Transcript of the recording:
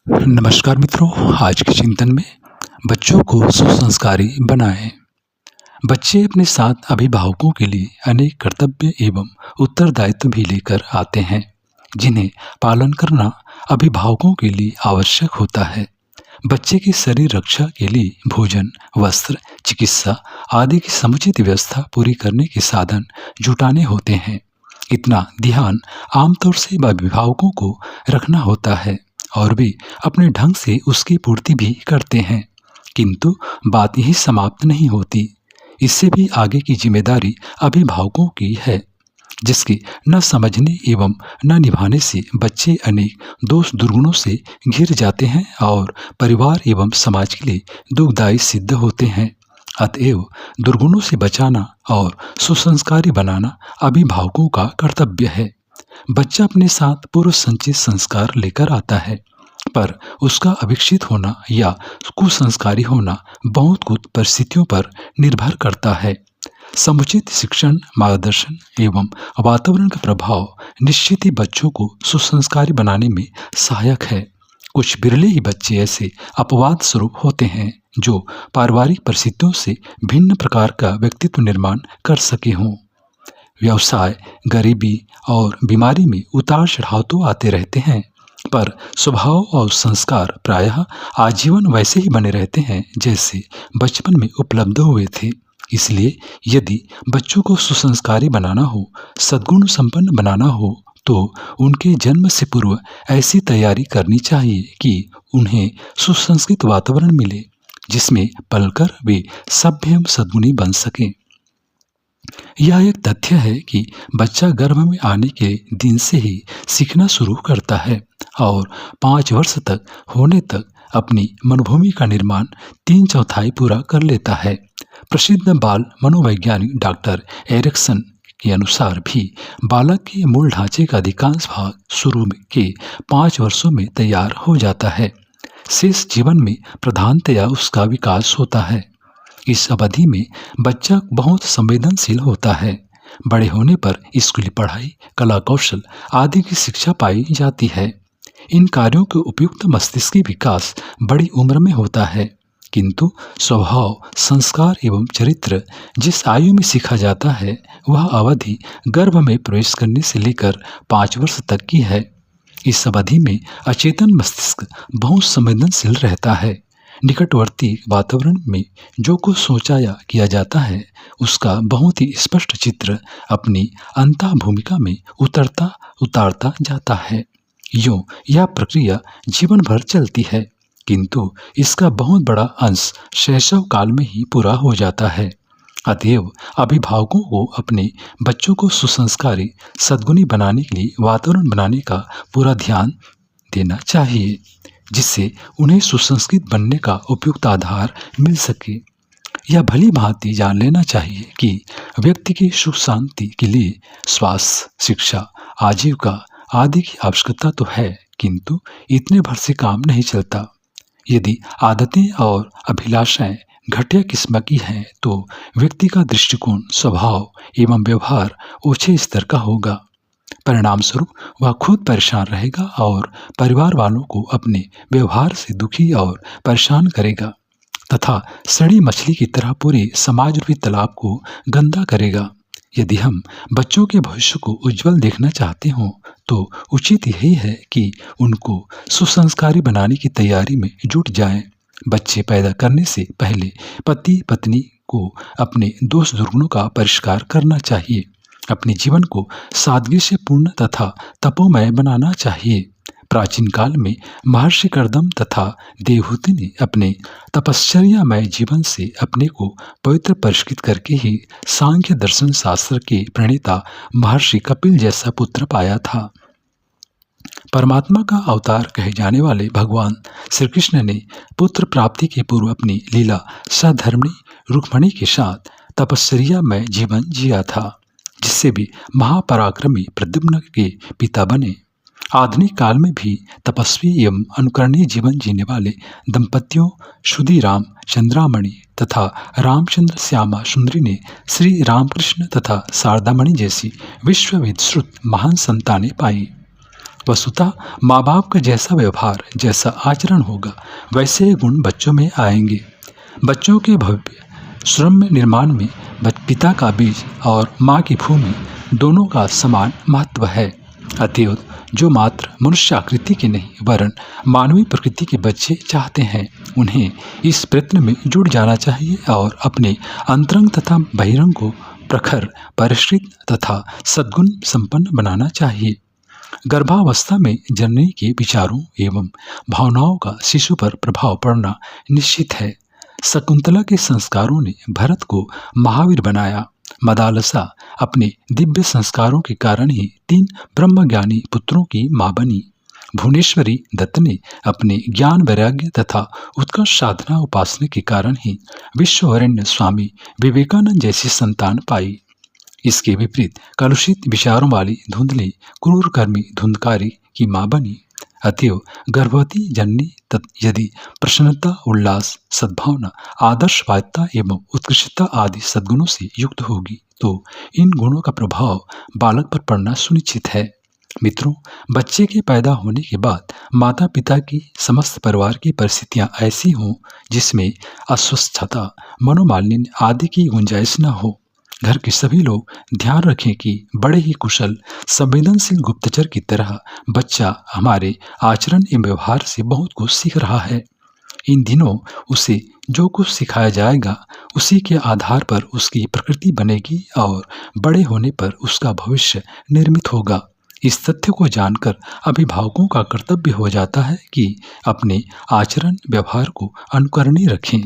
नमस्कार मित्रों, आज के चिंतन में बच्चों को सुसंस्कारी बनाएं। बच्चे अपने साथ अभिभावकों के लिए अनेक कर्तव्य एवं उत्तरदायित्व भी लेकर आते हैं, जिन्हें पालन करना अभिभावकों के लिए आवश्यक होता है। बच्चे की शरीर रक्षा के लिए भोजन, वस्त्र, चिकित्सा आदि की समुचित व्यवस्था पूरी करने के साधन जुटाने होते हैं। इतना ध्यान आमतौर से अभिभावकों को रखना होता है और वे अपने ढंग से उसकी पूर्ति भी करते हैं। किंतु बात यही समाप्त नहीं होती। इससे भी आगे की जिम्मेदारी अभिभावकों की है, जिसके न समझने एवं न निभाने से बच्चे अनेक दोष दुर्गुणों से घिर जाते हैं और परिवार एवं समाज के लिए दुखदायी सिद्ध होते हैं। अतएव दुर्गुणों से बचाना और सुसंस्कारी बनाना अभिभावकों का कर्तव्य है। बच्चा अपने साथ पूर्व संचित संस्कार लेकर आता है, पर उसका अविकसित होना या कुसंस्कारी होना बहुत कुछ परिस्थितियों पर निर्भर करता है। समुचित शिक्षण, मार्गदर्शन एवं वातावरण का प्रभाव निश्चित ही बच्चों को सुसंस्कारी बनाने में सहायक है। कुछ बिरले ही बच्चे ऐसे अपवाद स्वरूप होते हैं जो पारिवारिक परिस्थितियों से भिन्न प्रकार का व्यक्तित्व निर्माण कर सके हों। व्यवसाय, गरीबी और बीमारी में उतार चढ़ाव तो आते रहते हैं, पर स्वभाव और संस्कार प्रायः आजीवन वैसे ही बने रहते हैं जैसे बचपन में उपलब्ध हुए थे। इसलिए यदि बच्चों को सुसंस्कारी बनाना हो, सद्गुण संपन्न बनाना हो, तो उनके जन्म से पूर्व ऐसी तैयारी करनी चाहिए कि उन्हें सुसंस्कृत वातावरण मिले, जिसमें पलकर वे सभ्य एवं सद्गुणी बन सकें। यह एक तथ्य है कि बच्चा गर्भ में आने के दिन से ही सीखना शुरू करता है और 5 वर्ष तक होने तक अपनी मनोभूमि का निर्माण 3/4 पूरा कर लेता है। प्रसिद्ध बाल मनोवैज्ञानिक डॉक्टर एरिक्सन के अनुसार भी बालक के मूल ढांचे का अधिकांश भाग शुरू के 5 वर्षों में तैयार हो जाता है। शेष जीवन में प्रधानतया उसका विकास होता है। इस अवधि में बच्चा बहुत संवेदनशील होता है। बड़े होने पर स्कूली पढ़ाई, कला कौशल आदि की शिक्षा पाई जाती है। इन कार्यों के उपयुक्त मस्तिष्की विकास बड़ी उम्र में होता है, किंतु स्वभाव, संस्कार एवं चरित्र जिस आयु में सीखा जाता है, वह अवधि गर्भ में प्रवेश करने से लेकर 5 वर्ष तक की है। इस अवधि में अचेतन मस्तिष्क बहुत संवेदनशील रहता है। निकटवर्ती वातावरण में जो कुछ सोचा या किया जाता है, उसका बहुत ही स्पष्ट चित्र अपनी अंतः भूमिका में उतारता जाता है। यूं यह प्रक्रिया जीवन भर चलती है, किंतु इसका बहुत बड़ा अंश शैशव काल में ही पूरा हो जाता है। अतएव अभिभावकों को अपने बच्चों को सुसंस्कारी, सद्गुणी बनाने के लिए वातावरण बनाने का पूरा ध्यान देना चाहिए, जिससे उन्हें सुसंस्कृत बनने का उपयुक्त आधार मिल सके। यह भली भांति जान लेना चाहिए कि व्यक्ति की सुख शांति के लिए स्वास्थ्य, शिक्षा, आजीविका आदि की आवश्यकता तो है, किंतु इतने भर से काम नहीं चलता। यदि आदतें और अभिलाषाएं घटिया किस्म की हैं, तो व्यक्ति का दृष्टिकोण, स्वभाव एवं व्यवहार ऊंचे स्तर का होगा। परिणाम स्वरूप वह खुद परेशान रहेगा और परिवार वालों को अपने व्यवहार से दुखी और परेशान करेगा तथा सड़ी मछली की तरह पूरे समाज रूपी तालाब को गंदा करेगा। यदि हम बच्चों के भविष्य को उज्जवल देखना चाहते हों, तो उचित यही है कि उनको सुसंस्कारी बनाने की तैयारी में जुट जाएं। बच्चे पैदा करने से पहले पति पत्नी को अपने दोष दुर्गुणों का परिष्कार करना चाहिए। अपने जीवन को सादगी से पूर्ण तथा तपोमय बनाना चाहिए। प्राचीन काल में महर्षि कर्दम तथा देवहूति ने अपने तपश्चर्यामय जीवन से अपने को पवित्र परिष्कृत करके ही सांख्य दर्शन शास्त्र के प्रणेता महर्षि कपिल जैसा पुत्र पाया था। परमात्मा का अवतार कहे जाने वाले भगवान श्री कृष्ण ने पुत्र प्राप्ति के पूर्व अपनी लीला सधर्मिणी रुक्मिणी के साथ तपश्चर्यामय जीवन जिया था, जिससे भी महापराक्रमी प्रद्युम्न के पिता बने। आधुनिक काल में भी तपस्वी एवं अनुकरणीय जीवन जीने वाले दंपतियों सुधीराम चंद्रामणि तथा रामचंद्र श्यामा सुंदरी ने श्री रामकृष्ण तथा शारदामणि जैसी विश्व विश्रुत महान संतानें पाई। वस्तुतः माँ बाप का जैसा व्यवहार, जैसा आचरण होगा, वैसे ही गुण बच्चों में आएंगे। बच्चों के भव्य श्रम निर्माण में पिता का बीज और माँ की भूमि दोनों का समान महत्व है। अतएव जो मात्र मनुष्य आकृति के नहीं वरन मानवीय प्रकृति के बच्चे चाहते हैं, उन्हें इस प्रयत्न में जुड़ जाना चाहिए और अपने अंतरंग तथा बहिरंग को प्रखर, परिष्कृत तथा सद्गुण संपन्न बनाना चाहिए। गर्भावस्था में जननी के विचारों एवं भावनाओं का शिशु पर प्रभाव पड़ना निश्चित है। शकुंतला के संस्कारों ने भरत को महावीर बनाया। मदालसा अपने दिव्य संस्कारों के कारण ही 3 ब्रह्मज्ञानी पुत्रों की मां बनी। भुवनेश्वरी दत्त ने अपने ज्ञान, वैराग्य तथा उत्कर्ष साधना उपासना के कारण ही विश्ववरेण्य स्वामी विवेकानंद जैसी संतान पाई। इसके विपरीत कलुषित विचारों वाली धुंधली, क्रूरकर्मी धुंधकारी की मां बनी। अतएव गर्भवती जननी यदि प्रसन्नता, उल्लास, सद्भावना, आदर्शवादिता एवं उत्कृष्टता आदि सद्गुणों से युक्त होगी तो इन गुणों का प्रभाव बालक पर पड़ना सुनिश्चित है। मित्रों, बच्चे के पैदा होने के बाद माता पिता की समस्त परिवार की परिस्थितियां ऐसी हों जिसमें अस्वस्थता, मनोमालिन्य आदि की गुंजाइश न हो। घर के सभी लोग ध्यान रखें कि बड़े ही कुशल, संवेदनशील गुप्तचर की तरह बच्चा हमारे आचरण एवं व्यवहार से बहुत कुछ सीख रहा है। इन दिनों उसे जो कुछ सिखाया जाएगा उसी के आधार पर उसकी प्रकृति बनेगी और बड़े होने पर उसका भविष्य निर्मित होगा। इस तथ्य को जानकर अभिभावकों का कर्तव्य हो जाता है कि अपने आचरण व्यवहार को अनुकरणीय रखें।